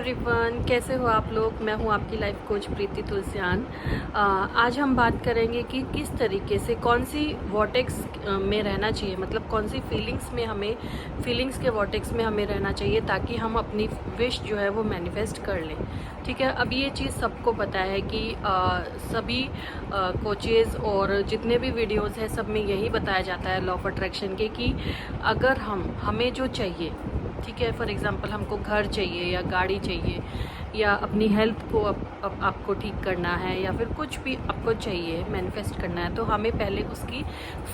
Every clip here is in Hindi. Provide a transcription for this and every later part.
एवरीवन, कैसे हो आप लोग। मैं हूं आपकी लाइफ कोच प्रीति तुलसियान। आज हम बात करेंगे कि किस तरीके से कौन सी वॉटेक्स में रहना चाहिए, मतलब कौन सी फीलिंग्स के वॉटेक्स में हमें रहना चाहिए ताकि हम अपनी विश जो है वो मैनिफेस्ट कर लें। ठीक है, अब ये चीज़ सबको पता है कि सभी कोचेज़ और जितने भी वीडियोज़ हैं सब में यही बताया जाता है लॉ ऑफ अट्रैक्शन के कि अगर हमें जो चाहिए, ठीक है, फॉर एग्ज़ाम्पल हमको घर चाहिए या गाड़ी चाहिए या अपनी हेल्थ को आपको ठीक करना है या फिर कुछ भी आपको चाहिए मैनिफेस्ट करना है, तो हमें पहले उसकी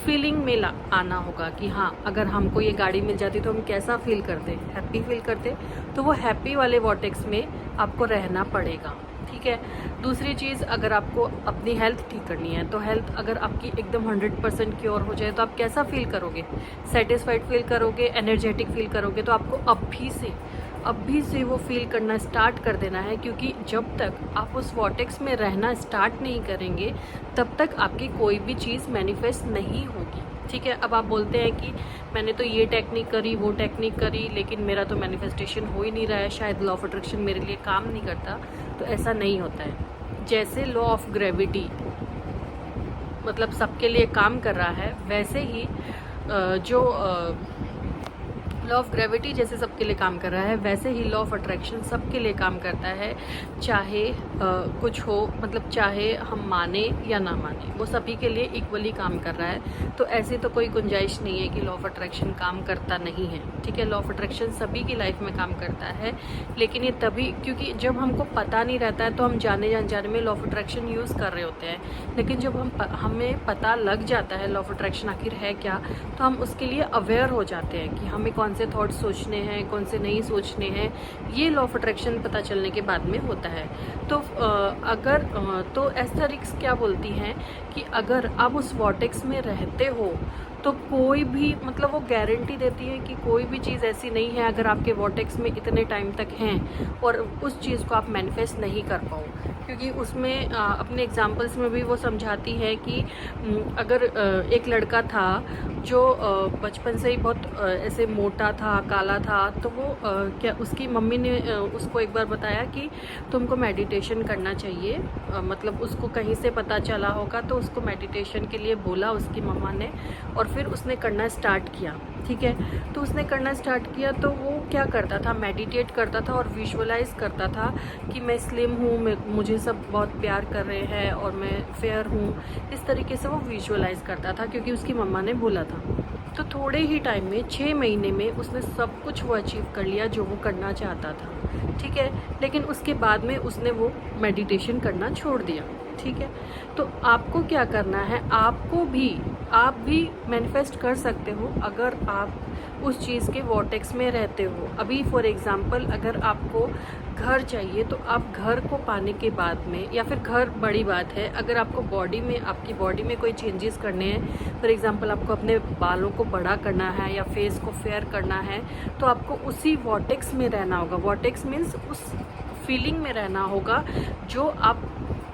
फीलिंग में आना होगा कि हाँ, अगर हमको ये गाड़ी मिल जाती तो हम कैसा फील करते, हैप्पी फील करते। तो वो हैप्पी वाले वॉटेक्स में आपको रहना पड़ेगा। ठीक है, दूसरी चीज़, अगर आपको अपनी हेल्थ ठीक करनी है तो हेल्थ अगर आपकी एकदम 100% क्योर हो जाए तो आप कैसा फील करोगे, सेटिस्फाइड फील करोगे, एनर्जेटिक फील करोगे। तो आपको अभी से वो फील करना स्टार्ट कर देना है, क्योंकि जब तक आप उस वॉटेक्स में रहना स्टार्ट नहीं करेंगे तब तक आपकी कोई भी चीज़ मैनिफेस्ट नहीं होगी। ठीक है, अब आप बोलते हैं कि मैंने तो ये टेक्निक करी, वो टेक्निक करी, लेकिन मेरा तो मैनिफेस्टेशन हो ही नहीं रहा है, शायद लॉ ऑफ अट्रैक्शन मेरे लिए काम नहीं करता। तो ऐसा नहीं होता है। जैसे लॉ ऑफ ग्रेविटी मतलब सबके लिए काम कर रहा है, वैसे ही जो लॉ ऑफ ग्रेविटी जैसे सबके लिए काम कर रहा है, वैसे ही लॉ ऑफ अट्रैक्शन सबके लिए काम करता है। चाहे कुछ हो, मतलब चाहे हम माने या ना माने, वो सभी के लिए इक्वली काम कर रहा है। तो ऐसी तो कोई गुंजाइश नहीं है कि लॉ ऑफ अट्रैक्शन काम करता नहीं है। ठीक है, लॉ ऑफ अट्रैक्शन सभी की लाइफ में काम करता है, लेकिन ये तभी, क्योंकि जब हमको पता नहीं रहता है तो हम जाने अनजाने में लॉ ऑफ अट्रैक्शन यूज़ कर रहे होते हैं। लेकिन जब हमें पता लग जाता है लॉ ऑफ अट्रैक्शन आखिर है क्या, तो हम उसके लिए अवेयर हो जाते हैं कि हमें कौन से थॉट्स सोचने हैं, कौन से नहीं सोचने हैं। ये लॉ ऑफ अट्रैक्शन पता चलने के बाद में होता है। तो तो एस्थेटिक्स क्या बोलती हैं कि अगर आप उस वॉटेक्स में रहते हो तो कोई भी, मतलब वो गारंटी देती है कि कोई भी चीज़ ऐसी नहीं है अगर आपके वॉटेक्स में इतने टाइम तक हैं और उस चीज़ को आप मैनिफेस्ट नहीं कर पाओ। क्योंकि उसमें अपने एग्जाम्पल्स में भी वो समझाती है कि अगर एक लड़का था जो बचपन से ही बहुत ऐसे मोटा था, काला था, तो वो क्या उसकी मम्मी ने उसको एक बार बताया कि तुमको मेडिटेशन करना चाहिए। मतलब उसको कहीं से पता चला होगा तो उसको मेडिटेशन के लिए बोला उसकी मम्मा ने, और फिर उसने करना स्टार्ट किया। ठीक है, तो उसने करना स्टार्ट किया तो वो क्या करता था, मेडिटेट करता था और विजुअलाइज करता था कि मैं स्लिम हूँ, मुझे सब बहुत प्यार कर रहे हैं और मैं फेयर हूँ। इस तरीके से वो विजुअलाइज करता था क्योंकि उसकी मम्मा ने बोला था। तो थोड़े ही टाइम में, 6 महीने में, उसने सब कुछ वो अचीव कर लिया जो वो करना चाहता था। ठीक है, लेकिन उसके बाद में उसने वो मेडिटेशन करना छोड़ दिया। ठीक है, तो आपको क्या करना है, आप भी मैनिफेस्ट कर सकते हो अगर आप उस चीज़ के वॉटेक्स में रहते हो। अभी फॉर एग्जांपल अगर आपको घर चाहिए तो आप घर को पाने के बाद में, या फिर घर बड़ी बात है, अगर आपको आपकी बॉडी में कोई चेंजेस करने हैं, फॉर एग्जांपल आपको अपने बालों को बड़ा करना है या फेस को फेयर करना है, तो आपको उसी वॉटेक्स में रहना होगा। वॉटेक्स मीन्स उस फीलिंग में रहना होगा जो आप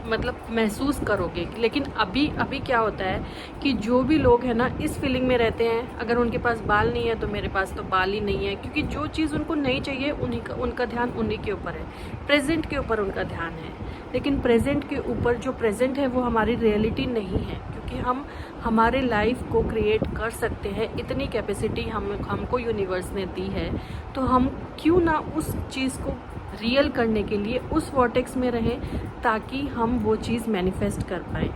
मतलब महसूस करोगे। लेकिन अभी क्या होता है कि जो भी लोग हैं ना इस फीलिंग में रहते हैं, अगर उनके पास बाल नहीं है तो मेरे पास तो बाल ही नहीं है, क्योंकि जो चीज़ उनको नहीं चाहिए उनका ध्यान उन्हीं के ऊपर है, प्रेजेंट के ऊपर उनका ध्यान है। लेकिन प्रेजेंट के ऊपर जो प्रेजेंट है वो हमारी रियलिटी नहीं है, क्योंकि हम हमारे लाइफ को क्रिएट कर सकते हैं, इतनी कैपेसिटी हमको यूनिवर्स ने दी है। तो हम क्यों ना उस चीज़ को रियल करने के लिए उस वॉटेक्स में रहें ताकि हम वो चीज़ मैनिफेस्ट कर पाएँ।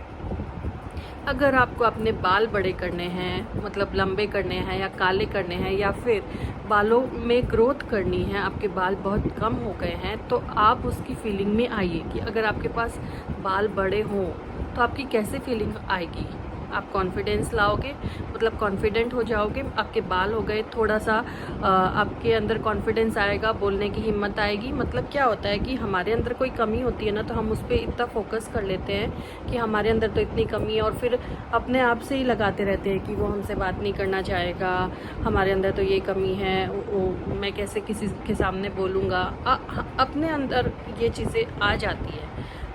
अगर आपको अपने बाल बड़े करने हैं, मतलब लंबे करने हैं या काले करने हैं, या फिर बालों में ग्रोथ करनी है, आपके बाल बहुत कम हो गए हैं, तो आप उसकी फीलिंग में आइए कि अगर आपके पास बाल बड़े हों तो आपकी कैसे फीलिंग आएगी। आप कॉन्फिडेंस लाओगे, मतलब कॉन्फिडेंट हो जाओगे, आपके बाल हो गए, थोड़ा सा आपके अंदर कॉन्फिडेंस आएगा, बोलने की हिम्मत आएगी। मतलब क्या होता है कि हमारे अंदर कोई कमी होती है ना, तो हम उस पर इतना फोकस कर लेते हैं कि हमारे अंदर तो इतनी कमी है, और फिर अपने आप से ही लगाते रहते हैं कि वो हमसे बात नहीं करना चाहेगा, हमारे अंदर तो ये कमी है, मैं कैसे किसी के सामने बोलूँगा। अपने अंदर ये चीज़ें आ जाती है।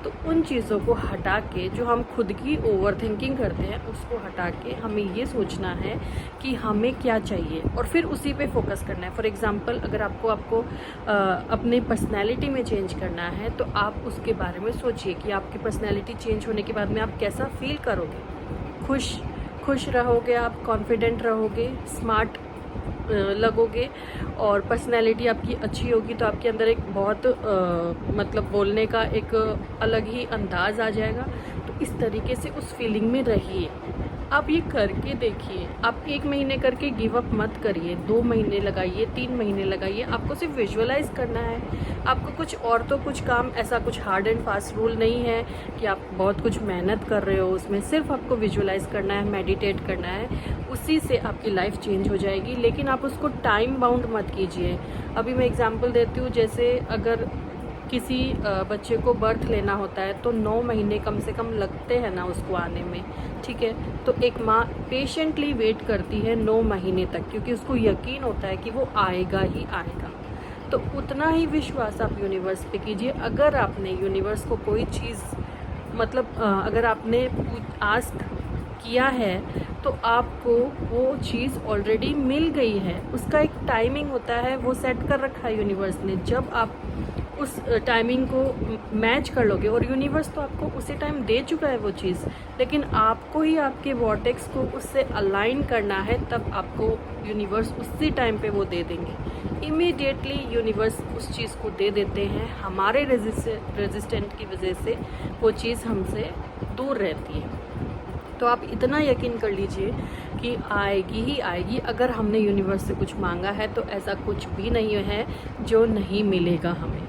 तो उन चीज़ों को हटा के, जो हम खुद की ओवर थिंकिंग करते हैं उसको हटा के हमें ये सोचना है कि हमें क्या चाहिए और फिर उसी पे फोकस करना है। फॉर एग्ज़ाम्पल, अगर आपको अपने पर्सनैलिटी में चेंज करना है तो आप उसके बारे में सोचिए कि आपकी पर्सनैलिटी चेंज होने के बाद में आप कैसा फील करोगे। खुश रहोगे, आप कॉन्फिडेंट रहोगे, स्मार्ट लगोगे और पर्सनैलिटी आपकी अच्छी होगी तो आपके अंदर एक बहुत मतलब बोलने का एक अलग ही अंदाज़ आ जाएगा। तो इस तरीके से उस फीलिंग में रहिए। आप ये करके देखिए। आप 1 महीने करके गिव अप मत करिए, 2 महीने लगाइए, 3 महीने लगाइए। आपको सिर्फ विजुअलाइज करना है। आपको कुछ और तो कुछ काम, ऐसा कुछ हार्ड एंड फास्ट रूल नहीं है कि आप बहुत कुछ मेहनत कर रहे हो उसमें। सिर्फ आपको विजुअलाइज करना है, मेडिटेट करना है, उसी से आपकी लाइफ चेंज हो जाएगी। लेकिन आप उसको टाइम बाउंड मत कीजिए। अभी मैं एग्जांपल देती हूँ, जैसे अगर किसी बच्चे को बर्थ लेना होता है तो 9 महीने कम से कम लगते हैं ना उसको आने में, ठीक है। तो एक माँ पेशेंटली वेट करती है 9 महीने तक, क्योंकि उसको यकीन होता है कि वो आएगा ही आएगा। तो उतना ही विश्वास आप यूनिवर्स पे कीजिए। अगर आपने यूनिवर्स को कोई चीज़, मतलब अगर आपने आस्क किया है तो आपको वो चीज़ ऑलरेडी मिल गई है। उसका एक टाइमिंग होता है, वो सेट कर रखा है यूनिवर्स ने। जब आप उस टाइमिंग को मैच कर लोगे, और यूनिवर्स तो आपको उसी टाइम दे चुका है वो चीज़, लेकिन आपको ही आपके वॉर्टेक्स को उससे अलाइन करना है, तब आपको यूनिवर्स उसी टाइम पे वो दे देंगे। इमीडिएटली यूनिवर्स उस चीज़ को दे देते हैं। हमारे रेजिस्टेंट की वजह से वो चीज़ हमसे दूर रहती है। तो आप इतना यकीन कर लीजिए कि आएगी ही आएगी। अगर हमने यूनिवर्स से कुछ मांगा है तो ऐसा कुछ भी नहीं है जो नहीं मिलेगा हमें।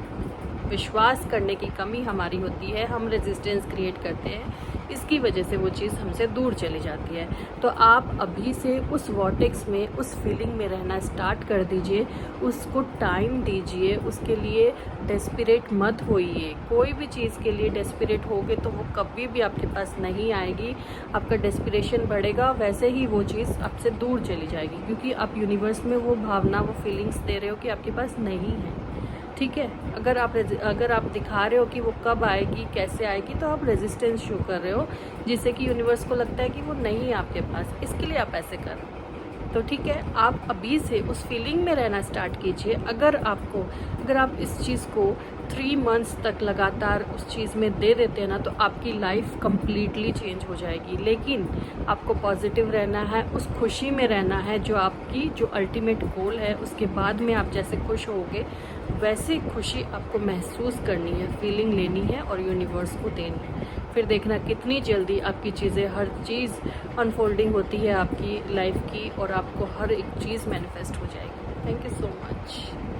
विश्वास करने की कमी हमारी होती है, हम रेजिस्टेंस क्रिएट करते हैं, इसकी वजह से वो चीज़ हमसे दूर चली जाती है। तो आप अभी से उस वॉर्टेक्स में, उस फीलिंग में रहना स्टार्ट कर दीजिए। उसको टाइम दीजिए, उसके लिए डेस्परेट मत होइए। कोई भी चीज़ के लिए डेस्परेट होगे तो वो कभी भी आपके पास नहीं आएगी। आपका डेस्परेशन बढ़ेगा, वैसे ही वो चीज़ आपसे दूर चली जाएगी, क्योंकि आप यूनिवर्स में वो भावना, वो फीलिंग्स दे रहे हो कि आपके पास नहीं है, ठीक है। अगर आप दिखा रहे हो कि वो कब आएगी, कैसे आएगी, तो आप रेजिस्टेंस शो कर रहे हो, जिससे कि यूनिवर्स को लगता है कि वो नहीं है आपके पास, इसके लिए आप ऐसे कर रहे हो। तो ठीक है, आप अभी से उस फीलिंग में रहना स्टार्ट कीजिए। अगर आप इस चीज़ को 3 मंथ्स तक लगातार उस चीज़ में दे देते हैं ना, तो आपकी लाइफ कम्प्लीटली चेंज हो जाएगी। लेकिन आपको पॉजिटिव रहना है, उस खुशी में रहना है जो अल्टीमेट गोल है। उसके बाद में आप जैसे खुश होगे, वैसे खुशी आपको महसूस करनी है, फीलिंग लेनी है और यूनिवर्स को देनी है। फिर देखना कितनी जल्दी आपकी चीज़ें, हर चीज़ अनफोल्डिंग होती है आपकी लाइफ की, और आपको हर एक चीज़ मैनिफेस्ट हो जाएगी। Thank you so much.